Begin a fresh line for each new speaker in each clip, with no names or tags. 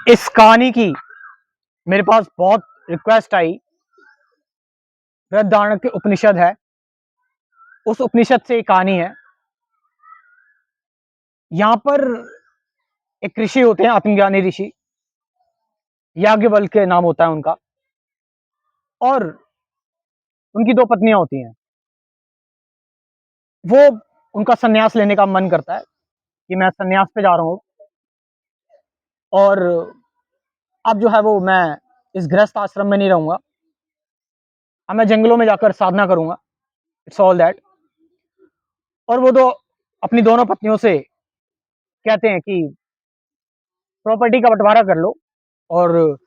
इस कहानी की मेरे पास बहुत रिक्वेस्ट आई। बृहदारण्यक उपनिषद है, उस उपनिषद से एक कहानी है। यहां पर एक ऋषि होते हैं, आत्मज्ञानी ऋषि, याज्ञवल्क्य के नाम होता है उनका, और उनकी दो पत्नियां होती हैं। वो उनका संन्यास लेने का मन करता है कि मैं संन्यास पे जा रहा हूँ, और अब जो है वो मैं इस गृहस्थ आश्रम में नहीं रहूंगा, अब मैं जंगलों में जाकर साधना करूंगा। It's all that. और वो दो अपनी दोनों पत्नियों से कहते हैं कि प्रॉपर्टी का बंटवारा कर लो और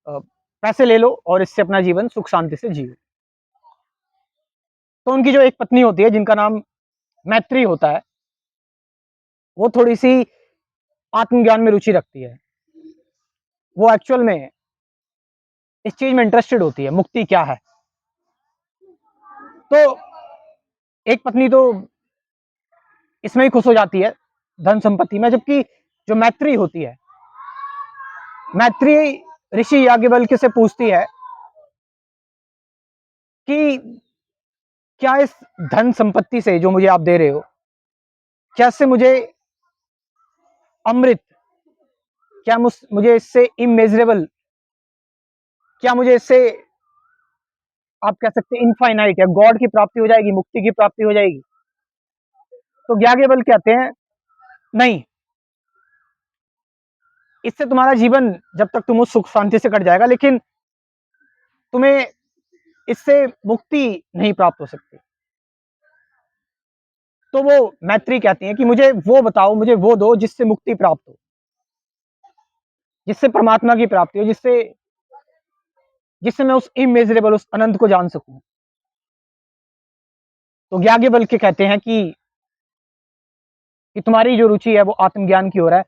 पैसे ले लो और इससे अपना जीवन सुख शांति से जियो। तो उनकी जो एक पत्नी होती है जिनका नाम मैत्री होता है, वो थोड़ी सी आत्मज्ञान में रुचि रखती है। वो एक्चुअल में इस चीज में इंटरेस्टेड होती है, मुक्ति क्या है। तो एक पत्नी तो इसमें ही खुश हो जाती है, धन संपत्ति में, जबकि जो मैत्री होती है, मैत्री ऋषि याज्ञवल्क्य से पूछती है कि क्या इस धन संपत्ति से जो मुझे आप दे रहे हो, क्या इससे मुझे अमृत, क्या मुझे इससे इमेजरेबल, क्या मुझे इससे आप कह सकते हैं इनफाइनाइट या गॉड की प्राप्ति हो जाएगी, मुक्ति की प्राप्ति हो जाएगी। तो याज्ञवल्क्य कहते हैं नहीं, इससे तुम्हारा जीवन जब तक तुम उस सुख शांति से कट जाएगा, लेकिन तुम्हें इससे मुक्ति नहीं प्राप्त हो सकती। तो वो मैत्री कहती है कि मुझे वो बताओ, मुझे वो दो जिससे मुक्ति प्राप्त हो, जिससे परमात्मा की प्राप्ति हो, जिससे जिससे मैं उस इमेजरेबल, उस अनंत को जान सकूं। तो याज्ञवल्क्य कहते हैं कि तुम्हारी जो रुचि है वो आत्मज्ञान की ओर है,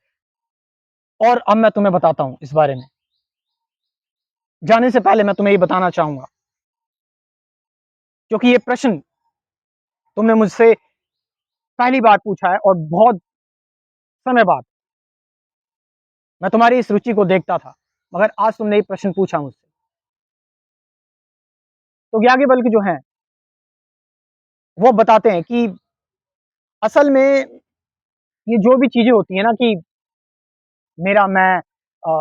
और अब मैं तुम्हें बताता हूं इस बारे में। जाने से पहले मैं तुम्हें ये बताना चाहूंगा, क्योंकि ये प्रश्न तुमने मुझसे पहली बार पूछा है और बहुत समय बाद मैं तुम्हारी इस रुचि को देखता था, मगर आज तुमने ये प्रश्न पूछा मुझसे। तो याज्ञवल्क्य जो हैं वो बताते हैं कि असल में ये जो भी चीजें होती है ना, कि मेरा मैं, अ,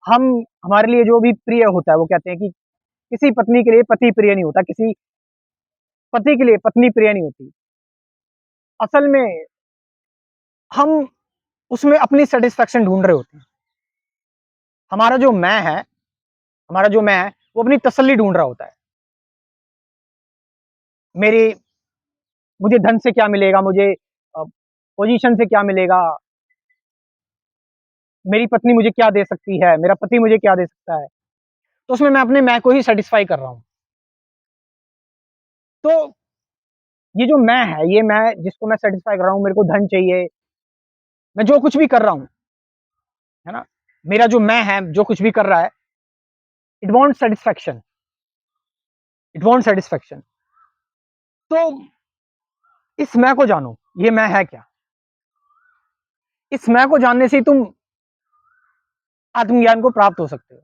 हम, हमारे लिए जो भी प्रिय होता है, वो कहते हैं कि किसी पत्नी के लिए पति प्रिय नहीं होता, किसी पति के लिए पत्नी प्रिय नहीं होती। असल में हम उसमें अपनी सेटिस्फेक्शन ढूंढ रहे होते हैं। हमारा जो मैं है, हमारा जो मैं है, वो अपनी तसल्ली ढूंढ रहा होता है। मेरी मुझे धन से क्या मिलेगा, मुझे पोजीशन से क्या मिलेगा, मेरी पत्नी मुझे क्या दे सकती है, मेरा पति मुझे क्या दे सकता है। तो उसमें मैं अपने मैं को ही सेटिस्फाई कर रहा हूं। तो ये जो मैं है, ये मैं जिसको मैं सेटिस्फाई कर रहा हूं, मेरे को धन चाहिए, मैं जो कुछ भी कर रहा हूं, है ना, मेरा जो मैं है जो कुछ भी कर रहा है, it want satisfaction, it want satisfaction. तो इस मैं को जानो, ये मैं है क्या। इस मैं को जानने से ही तुम आत्मज्ञान को प्राप्त हो सकते हो।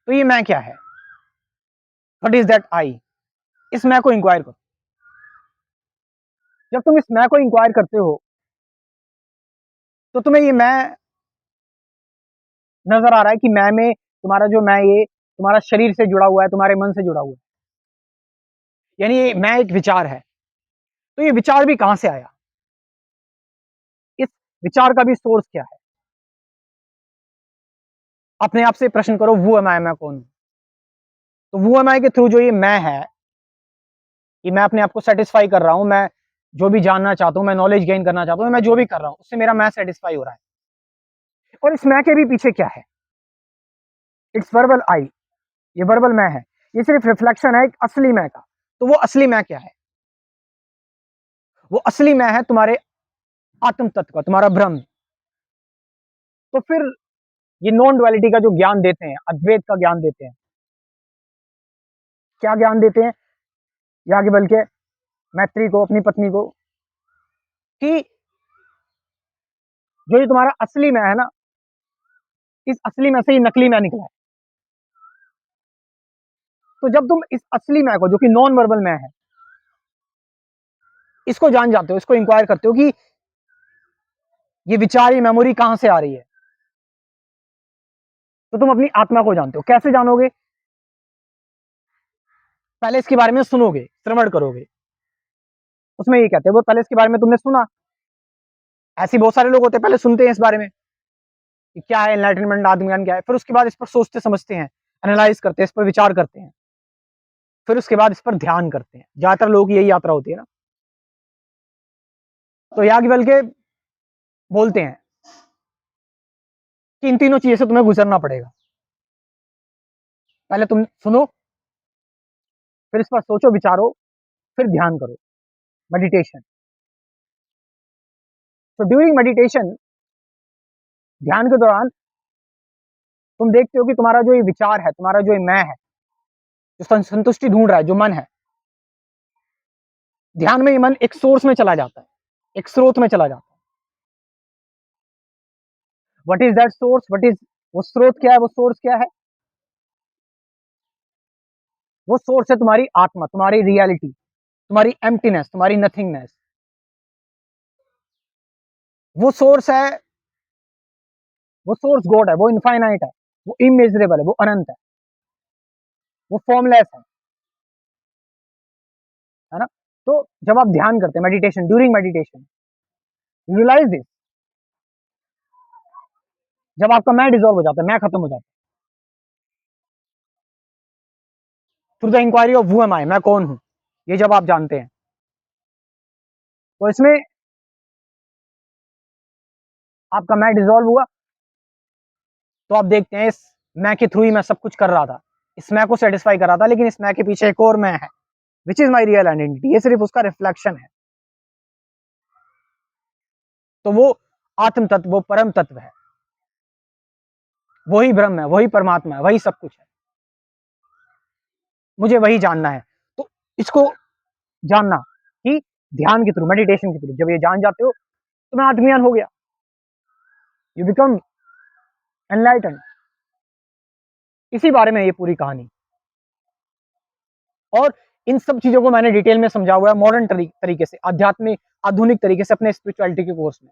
तो ये मैं क्या है, व्हाट इज दैट आई। इस मैं को इंक्वायर करो। जब तुम इस मैं को इंक्वायर करते हो, तो तुम्हें ये मैं नजर आ रहा है कि मैं में तुम्हारा जो मैं, ये तुम्हारा शरीर से जुड़ा हुआ है, तुम्हारे मन से जुड़ा हुआ है, यानी ये मैं एक विचार है। तो ये विचार भी कहां से आया, इस विचार का भी सोर्स क्या है। अपने आप से प्रश्न करो, वो एम आई, मैं कौन हूं। तो वो एम आई के थ्रू जो ये मैं है, कि मैं अपने आप को सेटिस्फाई कर रहा हूं, मैं जो भी जानना चाहता हूं, मैं नॉलेज गेन करना चाहता हूं, मैं जो भी कर रहा हूं उससे मेरा मैं सेटिस्फाई हो रहा है। और इस मैं के भी पीछे क्या है, इट्स वर्बल आई, ये वर्बल मैं है, ये सिर्फ रिफ्लेक्शन है एक असली मैं का। तो वो असली मैं क्या है, वो असली मैं है तुम्हारे आत्म तत्व का, तुम्हारा ब्रह्म। तो फिर ये नॉन डुअलिटी का जो ज्ञान देते हैं, अद्वैत का ज्ञान देते हैं, क्या ज्ञान देते हैं याज्ञवल्क्य मैत्री को, अपनी पत्नी को, कि जो ये तुम्हारा असली मैं है ना, इस असली मैं से ही नकली मैं निकला है। तो जब तुम इस असली मैं को, जो कि नॉन वर्बल मैं है, इसको जान जाते हो, इसको इंक्वायर करते हो कि ये विचार, ये मेमोरी कहां से आ रही है, तो तुम अपनी आत्मा को जानते हो। कैसे जानोगे? पहले इसके बारे में सुनोगे, श्रवण करोगे। उसमें ये कहते हैं, वो पहले इसके बारे में तुमने सुना। ऐसे बहुत सारे लोग होते हैं, पहले सुनते हैं इस बारे में कि क्या है एनलाइटनमेंट, आत्मज्ञान क्या है, फिर उसके बाद इस पर सोचते समझते हैं, एनालाइज करते हैं, इस पर विचार करते हैं, फिर उसके बाद इस पर ध्यान करते हैं। ज्यादातर लोगों की यही यात्रा होती है ना। तो याज्ञवल्क्य बोलते हैं कि इन तीनों चीजों से तुम्हें गुजरना पड़ेगा। पहले तुम सुनो, फिर इस पर सोचो, विचारो, फिर ध्यान करो, मेडिटेशन। तो ड्यूरिंग मेडिटेशन, ध्यान के दौरान तुम देखते हो कि तुम्हारा जो ये विचार है, तुम्हारा जो ये मैं है, जो संतुष्टि ढूंढ रहा है, जो मन है, ध्यान में ये मन एक सोर्स में चला जाता है, एक स्रोत में चला जाता है। What is that source? What is, वो स्रोत क्या है? वो सोर्स क्या है? वो सोर्स है तुम्हारी आत्मा, तुम्हारी रियलिटी, तुम्हारी एम्प्टीनेस, तुम्हारी नथिंगनेस। वो सोर्स है, वो सोर्स गॉड है, वो इनफाइनाइट है, वो इमेजरेबल है, वो अनंत है, वो फॉर्मलेस है ना। तो जब आप ध्यान करते हैं, meditation, during meditation, realize this, जब आपका मैं डिजॉल्व हो जाता है, मैं खत्म हो जाता है, through the inquiry of who am I, मैं कौन हूं, ये जब आप जानते हैं, तो इसमें आपका मैं डिजॉल्व हुआ, तो आप देखते हैं इस मैं के थ्रू ही मैं सब कुछ कर रहा था, इस मैं को सेटिस्फाई कर रहा था, लेकिन इस मैं के पीछे एक और मैं है, which is my real identity. ये सिर्फ उसका रिफ्लेक्शन है। तो वो आत्म तत्व, वो परम तत्व है, वही ब्रह्म है, वही परमात्मा है, वही सब कुछ है। मुझे वही जानना है। तो इसको जानना कि ध्यान के थ्रू, मेडिटेशन के थ्रू जब ये जान जाते हो, तो मैं आत्मज्ञान हो गया, यू बिकम एनलाइटन। इसी बारे में ये पूरी कहानी। और इन सब चीजों को मैंने डिटेल में समझा हुआ है मॉडर्न तरीके से, आध्यात्मिक आधुनिक तरीके से अपने स्पिरिचुअलिटी के कोर्स में।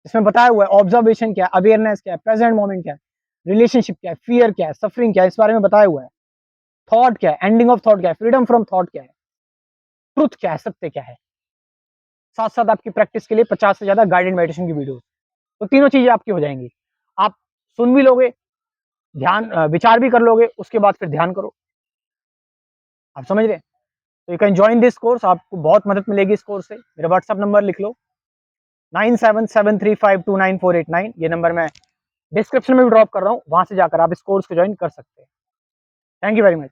इसमें बताया हुआ है ऑब्जर्वेशन क्या है, अवेयरनेस क्या है, प्रेजेंट मोमेंट क्या है, रिलेशनशिप क्या है, फियर क्या है, सफरिंग क्या है, इस बारे में बताया हुआ है। थॉट क्या है, एंडिंग ऑफ थॉट क्या है, फ्रीडम फ्रॉम थॉट क्या है, ट्रुथ क्या है, सत्य क्या है। साथ साथ आपकी प्रैक्टिस के लिए 50 से ज्यादा गाइडेड मेडिटेशन की वीडियो, तो तीनों चीजें आपकी हो जाएंगी। आप सुन भी लोगे, ध्यान विचार भी कर लोगे, उसके बाद फिर ध्यान करो। आप समझ रहे? तो you can join this course, आपको बहुत मदद मिलेगी इस कोर्स से। मेरा व्हाट्सएप नंबर लिख लो, 9773529489। ये नंबर मैं डिस्क्रिप्शन में भी ड्रॉप कर रहा हूँ, वहां से जाकर आप इस कोर्स को ज्वाइन कर सकते हैं। Thank you very much.